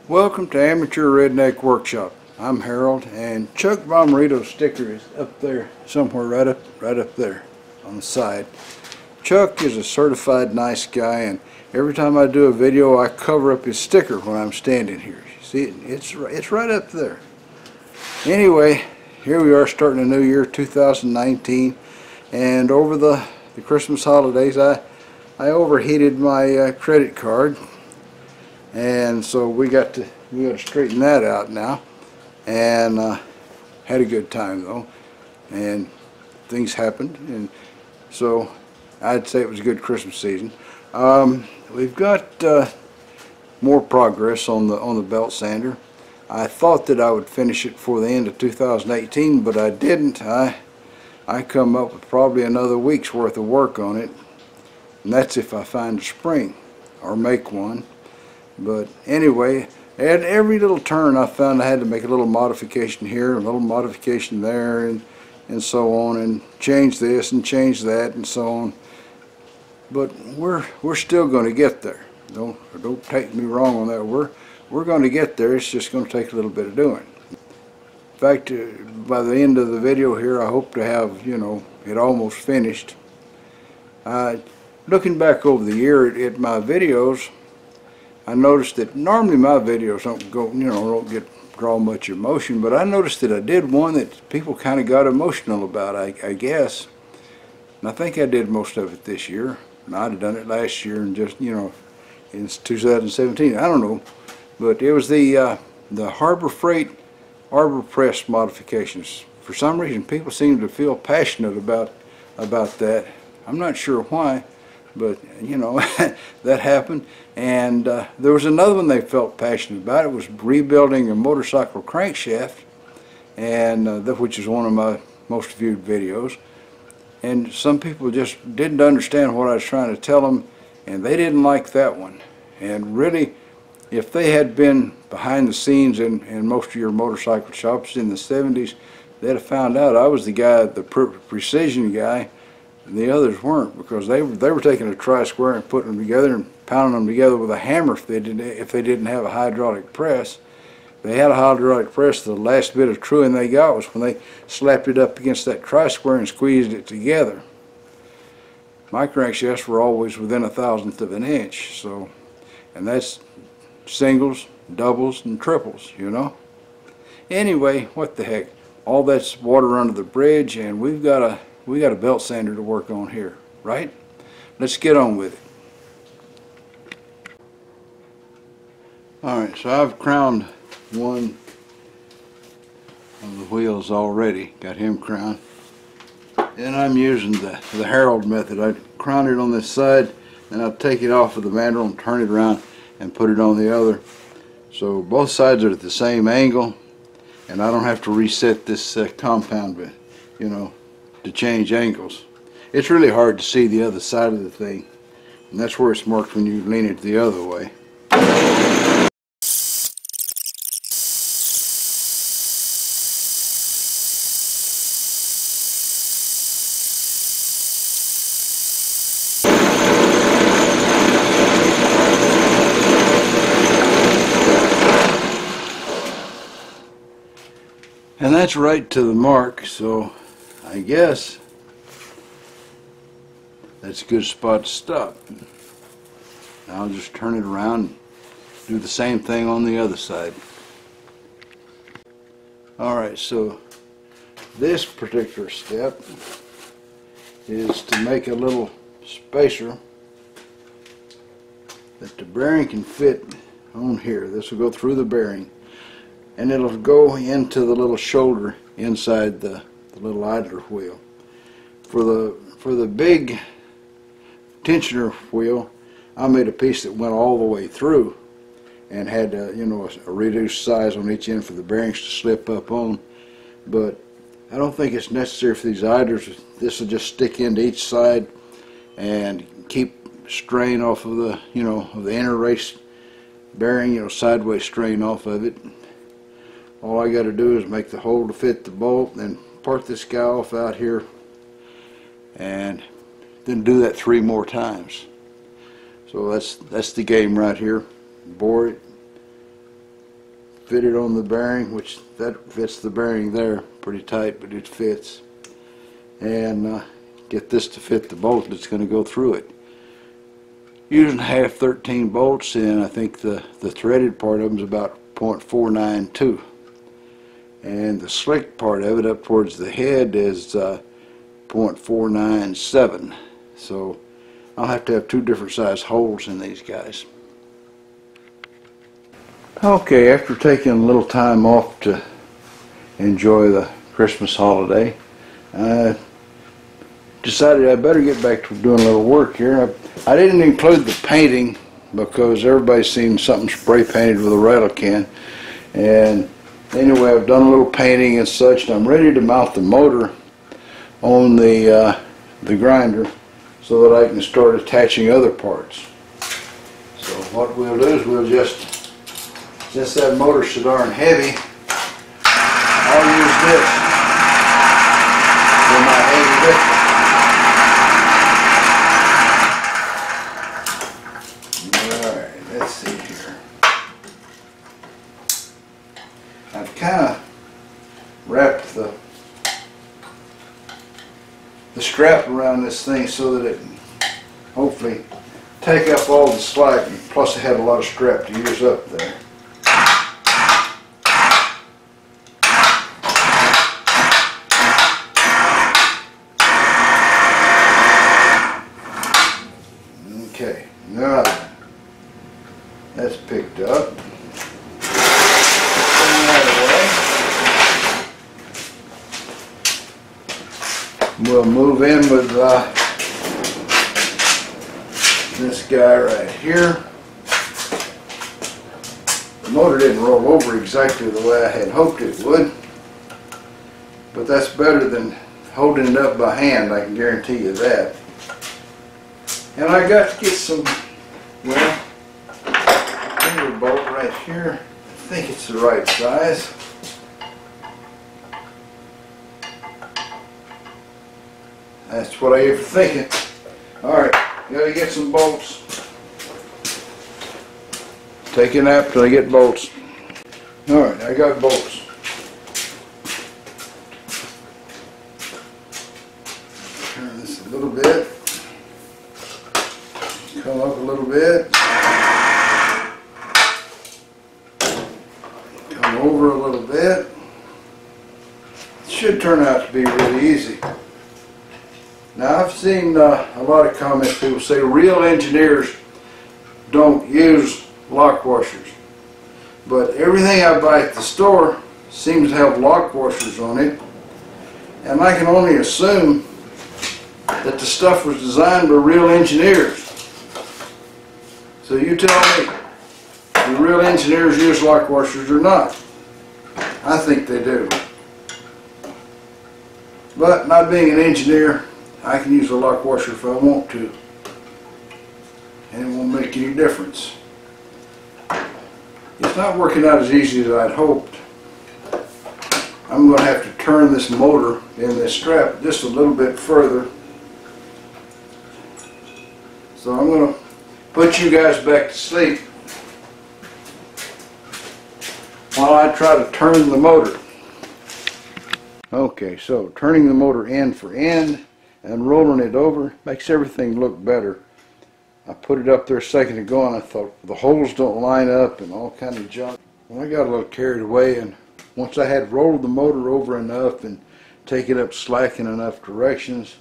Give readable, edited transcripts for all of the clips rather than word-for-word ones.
Welcome to Amateur Redneck Workshop. I'm Harold, and Chuck Bomarito's sticker is up there somewhere, right up there on the side. Chuck is a certified nice guy, and every time I do a video I cover up his sticker when I'm standing here. See, it's right up there. Anyway, here we are starting a new year, 2019, and over the Christmas holidays I overheated my credit card. And so we got to straighten that out now, and had a good time though, and things happened, and so I'd say it was a good Christmas season. We've got more progress on the belt sander. I thought that I would finish it for the end of 2018, but I didn't. I come up with probably another week's worth of work on it, and that's if I find a spring or make one. But anyway, at every little turn I found I had to make a little modification here, a little modification there, and so on, and change this and change that and so on. But we're still going to get there. Don't take me wrong on that. We're going to get there. It's just going to take a little bit of doing. In fact, by the end of the video here, I hope to have, you know, it almost finished. Looking back over the year at my videos, I noticed that normally my videos don't go, you know, draw much emotion, but I noticed that I did one that people kind of got emotional about, I guess. And I think I did most of it this year. And I'd have done it last year and just, you know, in 2017. I don't know. But it was the Harbor Freight Arbor Press modifications. For some reason, people seem to feel passionate about that. I'm not sure why. But, you know, that happened. And there was another one they felt passionate about. It was rebuilding a motorcycle crankshaft, and which is one of my most viewed videos. And some people just didn't understand what I was trying to tell them, and they didn't like that one. And really, if they had been behind the scenes in most of your motorcycle shops in the 70s, they'd have found out I was the guy, the precision guy, and the others weren't, because they were taking a tri-square and putting them together and pounding them together with a hammer if they didn't have a hydraulic press. They had a hydraulic press. The last bit of truing they got was when they slapped it up against that tri-square and squeezed it together. My crankshafts were always within 1/1000th of an inch, so, and that's singles, doubles, and triples, you know. Anyway, what the heck? All that's water under the bridge, and we got a belt sander to work on here, right? Let's get on with it. Alright, so I've crowned one of the wheels already, got him crowned. And I'm using the Harold method. I crown it on this side, and I'll take it off of the mandrel and turn it around and put it on the other. So both sides are at the same angle, and I don't have to reset this compound, but, you know, to change angles. It's really hard to see the other side of the thing, and that's where it's marked when you lean it the other way. And that's right to the mark, so I guess that's a good spot to stop. Now I'll just turn it around and do the same thing on the other side. Alright, so this particular step is to make a little spacer that the bearing can fit on here. This will go through the bearing, and it'll go into the little shoulder inside the little idler wheel. For the big tensioner wheel, I made a piece that went all the way through and had you know, a reduced size on each end for the bearings to slip up on. But I don't think it's necessary for these idlers. This will just stick into each side and keep strain off of the, you know, of the inner race bearing, you know, sideways strain off of it. All I got to do is make the hole to fit the bolt, then part this guy off out here, and then do that 3 more times. So that's the game right here. Bore it, fitted on the bearing, which that fits the bearing there pretty tight, but it fits. And get this to fit the bolt that's going to go through it. Using half 13 bolts, and I think the threaded part of them is about 0.492, and the slick part of it up towards the head is 0.497. So I'll have to have two different size holes in these guys. Okay, after taking a little time off to enjoy the Christmas holiday, I decided I better get back to doing a little work here. I didn't include the painting because everybody's seen something spray painted with a rattle can. And anyway, I've done a little painting and such, and I'm ready to mount the motor on the grinder so that I can start attaching other parts. So what we'll do is we'll just, since that motor's so darn heavy, I'll use this for my heavy lifting. Let's see here. I've kind of wrapped the strap around this thing so that it can hopefully take up all the slack, and plus I have a lot of strap to use up there. Okay, now that's picked up. We'll move in with this guy right here. The motor didn't roll over exactly the way I had hoped it would, but that's better than holding it up by hand, I can guarantee you that. And I got to get some, well, finger bolt right here. I think it's the right size. That's what I was thinking. Alright, gotta get some bolts. Take a nap till I get bolts. Alright, I got bolts. Turn this a little bit. Come up a little bit. Come over a little bit. It should turn out to be really easy. Now I've seen a lot of comments, people say real engineers don't use lock washers. But everything I buy at the store seems to have lock washers on it. And I can only assume that the stuff was designed by real engineers. So you tell me, do real engineers use lock washers or not? I think they do. But not being an engineer, I can use a lock washer if I want to, and it won't make any difference. It's not working out as easy as I'd hoped. I'm going to have to turn this motor in this strap just a little bit further. So I'm going to put you guys back to sleep while I try to turn the motor. Okay, so turning the motor end for end and rolling it over makes everything look better. I put it up there a second ago and I thought the holes don't line up and all kind of junk. Well, I got a little carried away, and once I had rolled the motor over enough and taken up slack in enough directions,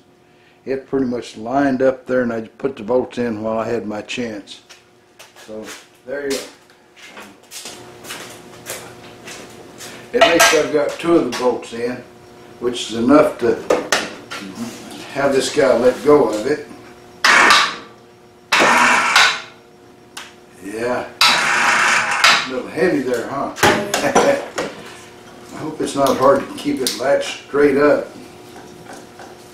it pretty much lined up there, and I put the bolts in while I had my chance. So there you go. At least I've got two of the bolts in, which is enough to have this guy let go of it. Yeah, a little heavy there, huh? I hope it's not hard to keep it latched straight up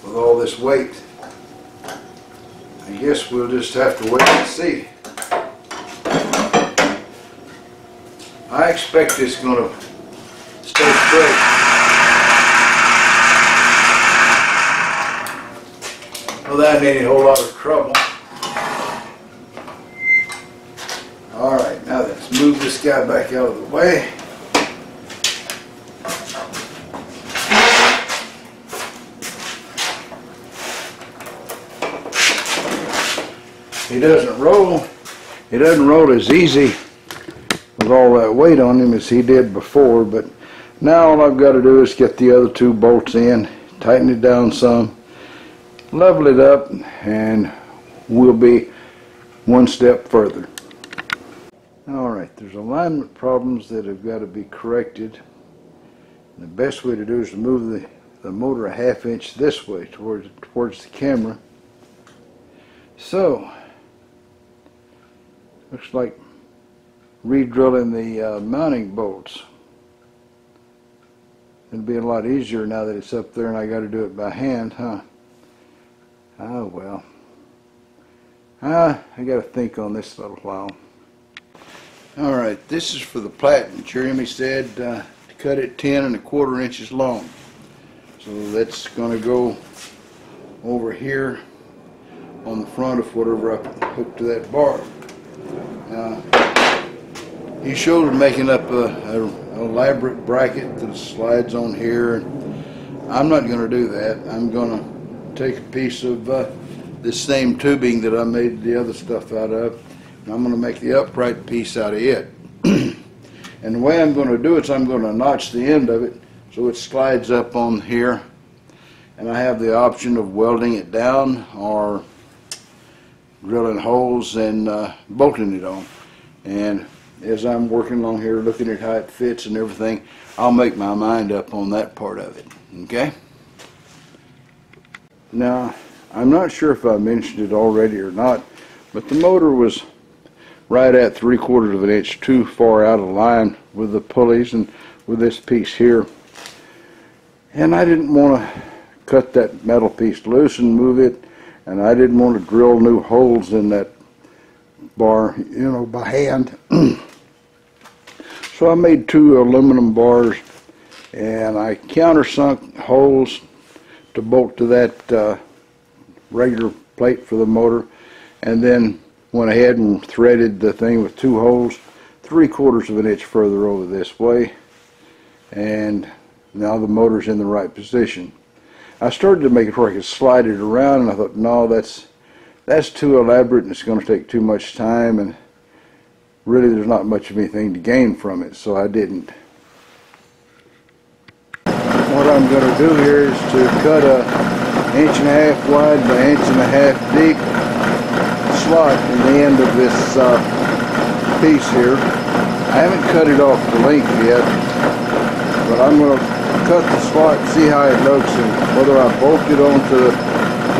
with all this weight. I guess we'll just have to wait and see. I expect it's going to stay straight. Without any whole lot of trouble. Alright, now let's move this guy back out of the way. he doesn't roll. He doesn't roll as easy with all that weight on him as he did before, but now all I've got to do is get the other two bolts in, tighten it down some, level it up, and we'll be one step further. Alright, there's alignment problems that have got to be corrected. And the best way to do is to move the motor a ½ inch this way towards the camera. So, looks like re-drilling the mounting bolts. It'll be a lot easier now that it's up there and I got to do it by hand, huh? Oh well. I got to think on this a little while. Alright, this is for the platen. Jeremy said to cut it 10¼ inches long. So that's going to go over here on the front of whatever I hook to that bar. He showed making up an elaborate bracket that slides on here. I'm not going to do that. I'm going to take a piece of this same tubing that I made the other stuff out of, and I'm going to make the upright piece out of it. And the way I'm going to do it is I'm going to notch the end of it so it slides up on here, and I have the option of welding it down or drilling holes and bolting it on. And as I'm working along here looking at how it fits and everything, I'll make my mind up on that part of it. Okay? Now, I'm not sure if I mentioned it already or not, but the motor was right at 3/4 inch too far out of line with the pulleys and with this piece here. And I didn't want to cut that metal piece loose and move it, and I didn't want to drill new holes in that bar, you know, by hand. So I made 2 aluminum bars, and I countersunk holes to bolt to that regular plate for the motor, and then went ahead and threaded the thing with 2 holes 3/4 inch further over this way, and now the motor's in the right position. I started to make it where I could slide it around, and I thought, no, that's too elaborate and it's going to take too much time, and really there's not much of anything to gain from it, so I didn't. What I'm going to do here is to cut a 1.5 inch wide by 1.5 inch deep slot in the end of this piece here. I haven't cut it off the length yet, but I'm going to cut the slot, see how it looks, and whether I bolt it onto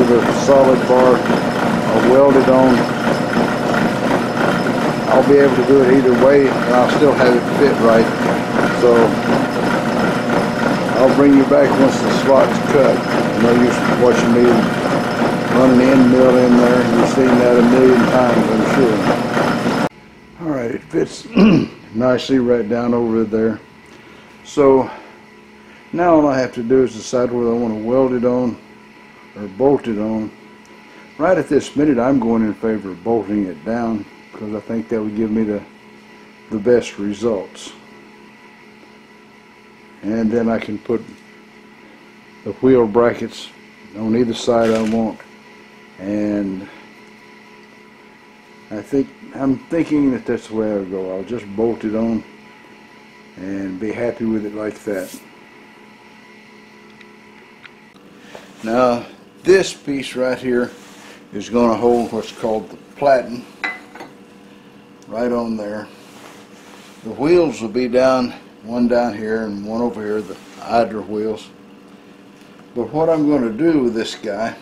the solid bar or weld it on. I'll be able to do it either way, and I'll still have it fit right. So I'll bring you back once the slot's cut. I know you're watching me run an end mill in there. You've seen that a million times, I'm sure. Alright, it fits nicely right down over there. So now all I have to do is decide whether I want to weld it on or bolt it on. Right at this minute, I'm going in favor of bolting it down, because I think that would give me the best results. And then I can put the wheel brackets on either side I want, and I'm thinking that that's the way I'll go. I'll just bolt it on and be happy with it like that. Now this piece right here is going to hold what's called the platen right on there. The wheels will be down, one down here and one over here, the idler wheels. But what I'm going to do with this guy,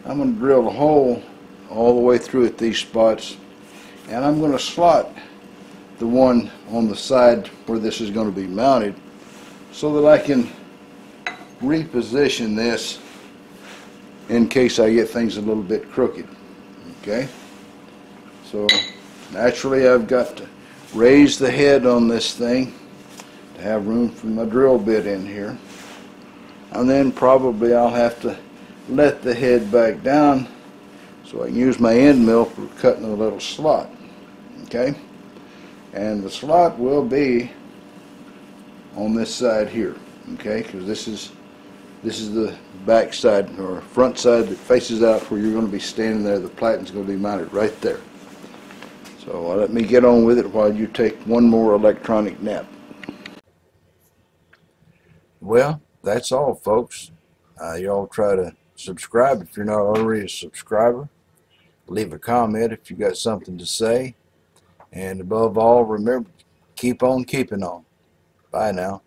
I'm going to drill a hole all the way through at these spots, and I'm going to slot the one on the side where this is going to be mounted so that I can reposition this in case I get things a little bit crooked. Okay? So naturally I've got to raise the head on this thing to have room for my drill bit in here, and then probably I'll have to let the head back down so I can use my end mill for cutting a little slot. Okay? And the slot will be on this side here. Okay? Because this This is the back side or front side that faces out where you're going to be standing there. The platen's going to be mounted right there. So let me get on with it while you take one more electronic nap. Well, that's all, folks. Y'all try to subscribe if you're not already a subscriber. Leave a comment if you got something to say. And above all, remember, keep on keeping on. Bye now.